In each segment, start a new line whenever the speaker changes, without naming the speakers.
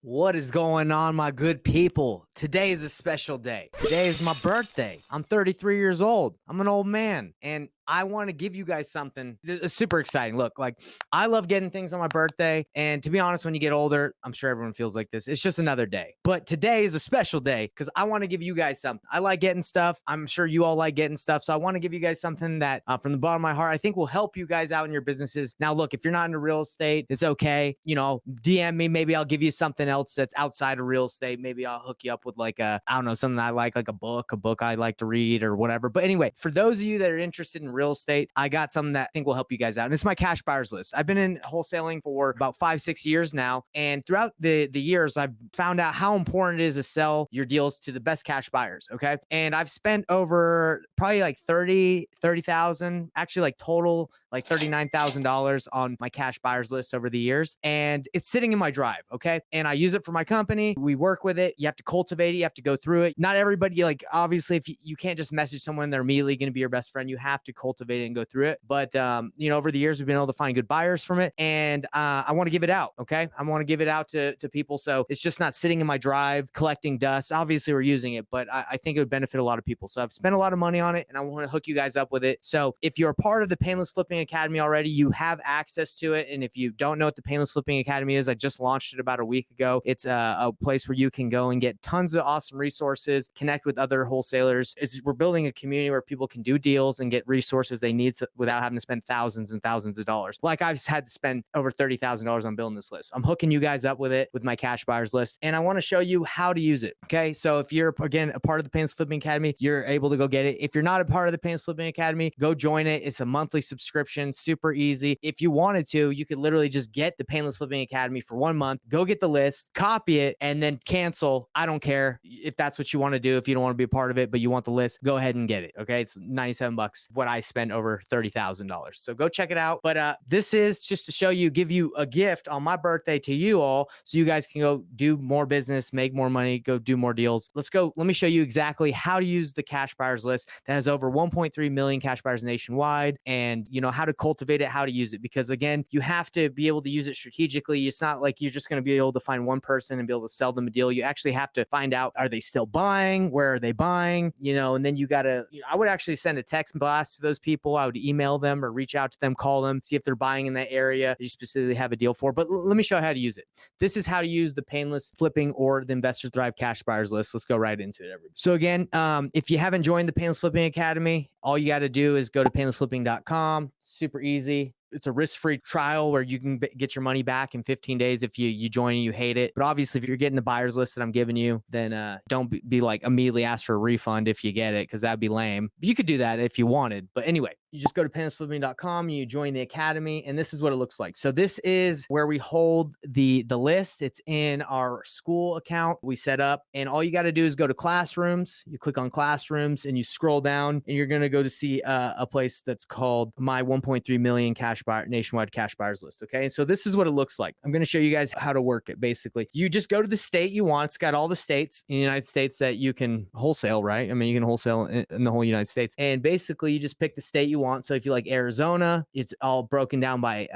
What is going on, my good people? Today is a special day. Today is my birthday. I'm 33 years old. I'm an old man, and I want to give you guys something that's super exciting. Look, I love getting things on my birthday, and to be honest, when you get older, I'm sure everyone feels like this. It's just another day. But today is a special day because I want to give you guys something. I like getting stuff. I'm sure you all like getting stuff. So I want to give you guys something that from the bottom of my heart, I think will help you guys out in your businesses. Now, look, if you're not into real estate, it's okay. DM me. Maybe I'll give you something else that's outside of real estate. Maybe I'll hook you up with I don't know, something I like a book I like to read or whatever. But anyway, for those of you that are interested in real estate, I got something that I think will help you guys out. And it's my cash buyers list. I've been in wholesaling for about 5-6 years now. And throughout the years, I've found out how important it is to sell your deals to the best cash buyers. Okay. And I've spent over probably like 30,000, actually like total like $39,000 on my cash buyers list over the years. And it's sitting in my drive. Okay. And I use it for my company. We work with it. You have to cultivate it. You have to go through it. Not everybody, obviously, if you can't just message someone, they're immediately going to be your best friend. You have to cultivate it and go through it. But, over the years, we've been able to find good buyers from it. And I want to give it out. Okay. I want to give it out to people. So it's just not sitting in my drive collecting dust. Obviously, we're using it, but I think it would benefit a lot of people. So I've spent a lot of money on it and I want to hook you guys up with it. So if you're a part of the Painless Flipping Academy already, you have access to it. And if you don't know what the Painless Flipping Academy is, I just launched it about a week ago. It's a place where you can go and get tons of awesome resources, connect with other wholesalers. We're building a community where people can do deals and get resources they need without having to spend thousands and thousands of dollars. Like I've had to spend over $30,000 on building this list. I'm hooking you guys up with it with my cash buyers list. And I want to show you how to use it. Okay. So if you're, again, a part of the Painless Flipping Academy, you're able to go get it. If you're not a part of the Painless Flipping Academy, go join it. It's a monthly subscription, super easy. If you wanted to, you could literally just get the Painless Flipping Academy for 1 month, go get the list, copy it, and then cancel. I don't care if that's what you want to do. If you don't want to be a part of it, but you want the list, go ahead and get it. Okay. It's $97, what I spent over $30,000. So go check it out. But this is just to show you, give you a gift on my birthday to you all so you guys can go do more business, make more money, go do more deals. Let's go. Let me show you exactly how to use the cash buyers list that has over 1.3 million cash buyers nationwide, and how to cultivate it, how to use it. Because again, you have to be able to use it strategically. It's not like you're just going to be able to find one person and be able to sell them a deal. You actually have to find out, are they still buying? Where are they buying? And then you got to, I would actually send a text blast to those people. I would email them or reach out to them, call them, see if they're buying in that area that you specifically have a deal for. But let me show you how to use it. This is how to use the Painless Flipping or the Investors Thrive cash buyers list. Let's go right into it, everybody. So again, if you haven't joined the Painless Flipping Academy, all you got to do is go to painlessflipping.com. Super easy. It's a risk-free trial where you can get your money back in 15 days if you join and you hate it. But obviously, if you're getting the buyers list that I'm giving you, then don't be like immediately ask for a refund if you get it, because that'd be lame. You could do that if you wanted. But anyway, you just go to painlessflipping.com, you join the academy, and this is what it looks like. So this is where we hold the list. It's in our school account we set up. And all you got to do is go to classrooms. You click on classrooms and you scroll down and you're going to go to see a place that's called my 1.3 million nationwide cash buyers list. Okay. And so this is what it looks like. I'm going to show you guys how to work it. Basically, you just go to the state you want. It's got all the states in the United States that you can wholesale, right? I mean, you can wholesale in the whole United States. And basically you just pick the state you want. So if you like Arizona, it's all broken down by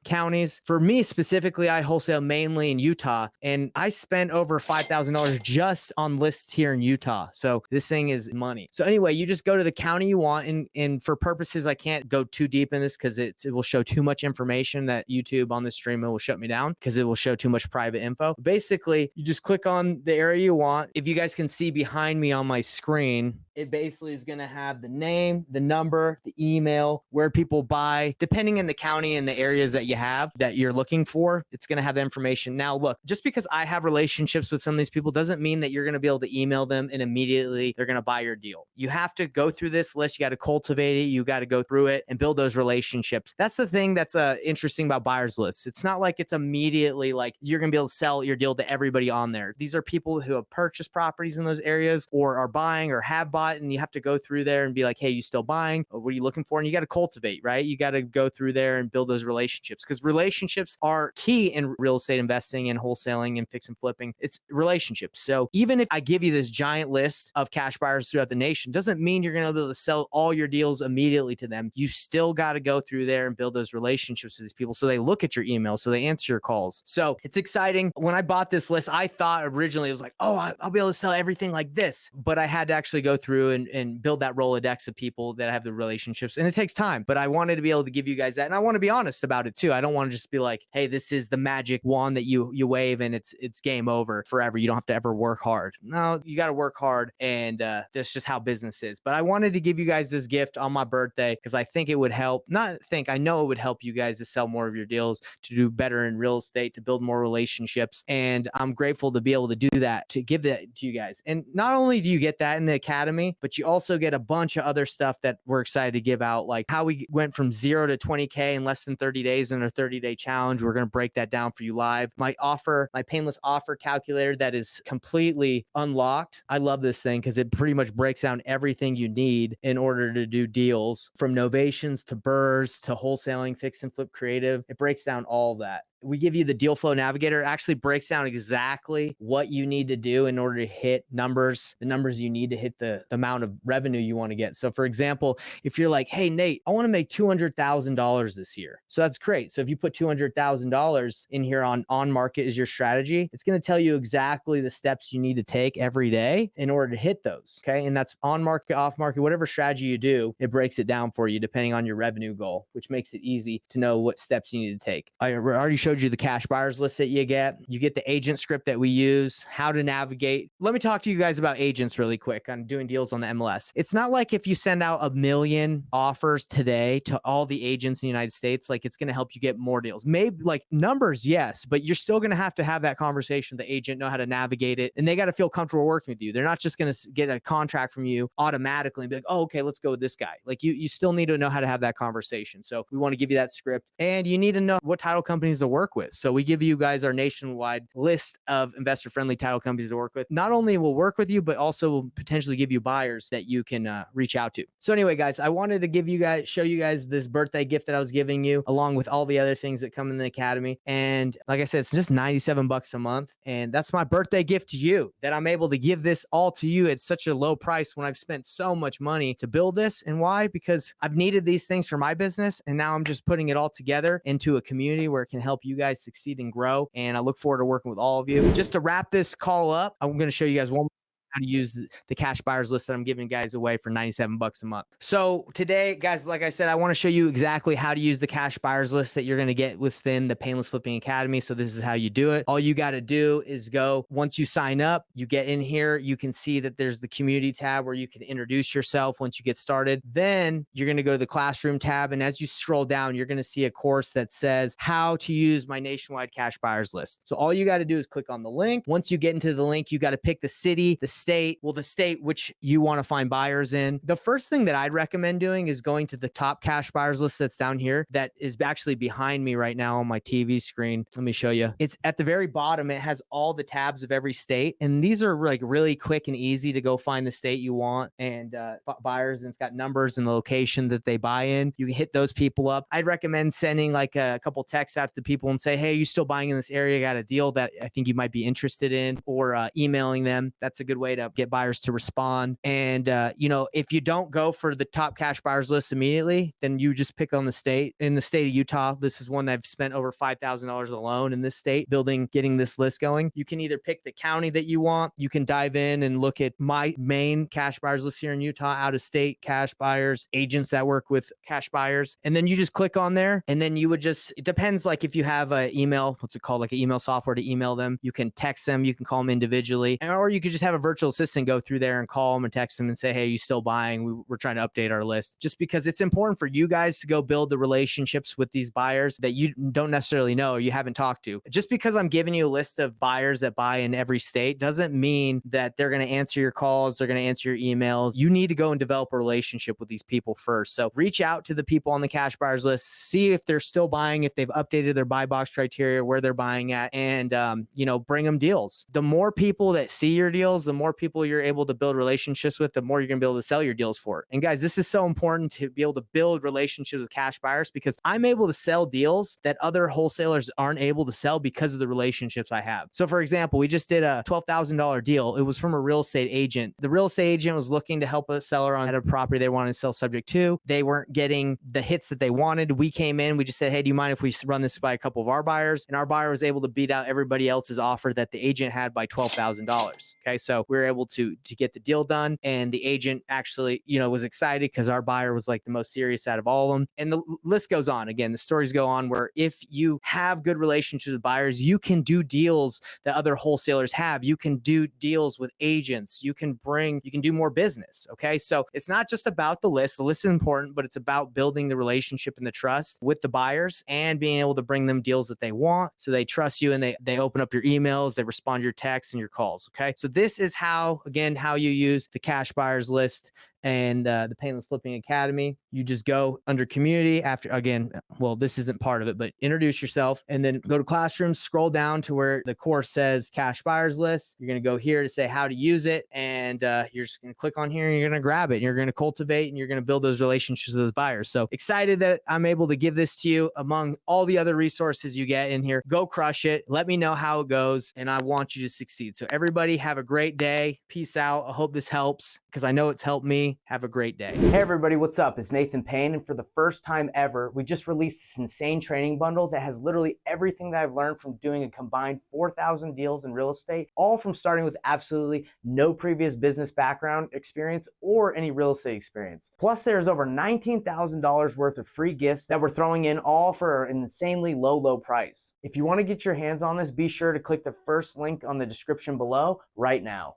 counties. For me specifically, I wholesale mainly in Utah, and I spent over $5,000 just on lists here in Utah. So this thing is money. So anyway, you just go to the county you want, and for purposes, I can't go too deep in this because it will show too much information that YouTube on this stream will shut me down because it will show too much private info. Basically, you just click on the area you want. If you guys can see behind me on my screen, it basically is going to have the name, the number, the email, where people buy, depending on the county and the areas that you have that you're looking for. It's going to have the information. Now, look, just because I have relationships with some of these people doesn't mean that you're going to be able to email them and immediately they're going to buy your deal. You have to go through this list. You got to cultivate it. You got to go through it and build those relationships. That's the thing that's interesting about buyers lists. It's not like it's immediately like you're going to be able to sell your deal to everybody on there. These are people who have purchased properties in those areas or are buying or have bought, and you have to go through there and be like, hey, you still buying? Or what are you looking for? And you got to cultivate, right? You got to go through there and build those relationships. relationships, because relationships are key in real estate investing and wholesaling and fix and flipping. It's relationships. So even if I give you this giant list of cash buyers throughout the nation, doesn't mean you're going to be able to sell all your deals immediately to them. You still got to go through there and build those relationships with these people so they look at your email, so they answer your calls. So it's exciting. When I bought this list, I thought originally it was like, oh, I'll be able to sell everything like this. But I had to actually go through and build that Rolodex of people that have the relationships. And it takes time. But I wanted to be able to give you guys that. And I want to be honest about it too. I don't want to just be like, hey, this is the magic wand that you wave and it's game over forever. You don't have to ever work hard. No, you got to work hard. And that's just how business is. But I wanted to give you guys this gift on my birthday because I think it would help. I know it would help you guys to sell more of your deals, to do better in real estate, to build more relationships. And I'm grateful to be able to do that, to give that to you guys. And not only do you get that in the academy, but you also get a bunch of other stuff that we're excited to give out, like how we went from 0 to 20K in less than 30 days in our 30-day challenge. We're going to break that down for you live. My painless offer calculator that is completely unlocked. I love this thing because it pretty much breaks down everything you need in order to do deals, from novations to burrs to wholesaling, fix and flip creative. It breaks down all that. We give you the deal flow navigator. It actually breaks down exactly what you need to do in order to hit the numbers you need to hit the amount of revenue you want to get. So for example, if you're like, hey, Nate, I want to make $200,000 this year. So that's great. So if you put $200,000 in here on market as your strategy, it's going to tell you exactly the steps you need to take every day in order to hit those. Okay. And that's on market, off market, whatever strategy you do, it breaks it down for you depending on your revenue goal, which makes it easy to know what steps you need to take. I already showed you the cash buyers list that you get. You get the agent script that we use, how to navigate. Let me talk to you guys about agents really quick on doing deals on the MLS. It's not like if you send out 1 million offers today to all the agents in the United States, like it's going to help you get more deals. Maybe like numbers, yes, but you're still going to have that conversation with the agent, know how to navigate it, and they got to feel comfortable working with you. They're not just going to get a contract from you automatically and be like, oh, okay, let's go with this guy. Like you still need to know how to have that conversation. So we want to give you that script, and you need to know what title companies to work with. So we give you guys our nationwide list of investor-friendly title companies to work with. Not only will work with you, but also will potentially give you buyers that you can reach out to. So anyway, guys, I wanted to show you guys this birthday gift that I was giving you, along with all the other things that come in the academy. And like I said, it's just $97 a month. And that's my birthday gift to you, that I'm able to give this all to you at such a low price when I've spent so much money to build this. And why? Because I've needed these things for my business. And now I'm just putting it all together into a community where it can help you guys succeed and grow. And I look forward to working with all of you. Just to wrap this call up, I'm going to show you guys one how to use the cash buyers list that I'm giving guys away for $97 a month. So today, guys, like I said, I want to show you exactly how to use the cash buyers list that you're going to get within the Painless Flipping Academy. So this is how you do it. All you got to do is go, once you sign up, you get in here, you can see that there's the community tab where you can introduce yourself once you get started. Then you're going to go to the classroom tab. And as you scroll down, you're going to see a course that says how to use my nationwide cash buyers list. So all you got to do is click on the link. Once you get into the link, you got to pick the city, the state which you want to find buyers in. The first thing that I'd recommend doing is going to the top cash buyers list that's down here, that is actually behind me right now on my TV screen. Let me show you. It's at the very bottom. It has all the tabs of every state, and these are like really quick and easy to go find the state you want and buyers, and it's got numbers and the location that they buy in. You can hit those people up. I'd recommend sending like a couple texts out to the people and say, hey, you still buying in this area? Got a deal that I think you might be interested in, or emailing them. That's a good way to get buyers to respond. And, if you don't go for the top cash buyers list immediately, then you just pick on the state. In the state of Utah, this is one that I've spent over $5,000 alone in this state getting this list going. You can either pick the county that you want. You can dive in and look at my main cash buyers list here in Utah, out of state cash buyers, agents that work with cash buyers. And then you just click on there, and then you would it depends, like if you have an email, what's it called? Like an email software to email them. You can text them, you can call them individually, or you could just have a virtual assistant go through there and call them and text them and say, hey, you still buying? We're trying to update our list. Just because it's important for you guys to go build the relationships with these buyers that you don't necessarily know or you haven't talked to. Just because I'm giving you a list of buyers that buy in every state doesn't mean that they're going to answer your calls, they're going to answer your emails. You need to go and develop a relationship with these people first. So reach out to the people on the cash buyers list, see if they're still buying, if they've updated their buy box criteria, where they're buying at, and bring them deals. The more people that see your deals, the more more people you're able to build relationships with, the more you're going to be able to sell your deals for. And guys, this is so important to be able to build relationships with cash buyers, because I'm able to sell deals that other wholesalers aren't able to sell because of the relationships I have. So for example, we just did a $12,000 deal. It was from a real estate agent. The real estate agent was looking to help a seller on a property they wanted to sell subject to. They weren't getting the hits that they wanted. We came in, we just said, hey, do you mind if we run this by a couple of our buyers? And our buyer was able to beat out everybody else's offer that the agent had by $12,000. Okay, so we were able to get the deal done, and the agent actually, was excited because our buyer was like the most serious out of all of them. And the list goes on. Again, the stories go on where if you have good relationships with buyers, you can do deals that other wholesalers have. You can do deals with agents. You can do more business. Okay, so it's not just about the list. The list is important, but it's about building the relationship and the trust with the buyers and being able to bring them deals that they want, so they trust you and they open up your emails, they respond to your texts and your calls. Okay, so this is how you use the cash buyers list and the Painless Flipping Academy. You just go under community after, again, well, this isn't part of it, but introduce yourself and then go to classrooms, scroll down to where the course says cash buyers list. You're going to go here to say how to use it. And you're just going to click on here and you're going to grab it. And you're going to cultivate and you're going to build those relationships with those buyers. So excited that I'm able to give this to you among all the other resources you get in here. Go crush it. Let me know how it goes. And I want you to succeed. So everybody have a great day. Peace out. I hope this helps, because I know it's helped me. Have a great day. Hey everybody, what's up? It's Nathan Payne, and for the first time ever, we just released this insane training bundle that has literally everything that I've learned from doing a combined 4,000 deals in real estate, all from starting with absolutely no previous business background experience or any real estate experience. Plus, there's over $19,000 worth of free gifts that we're throwing in, all for an insanely low price. If you want to get your hands on this, be sure to click the first link on the description below right now.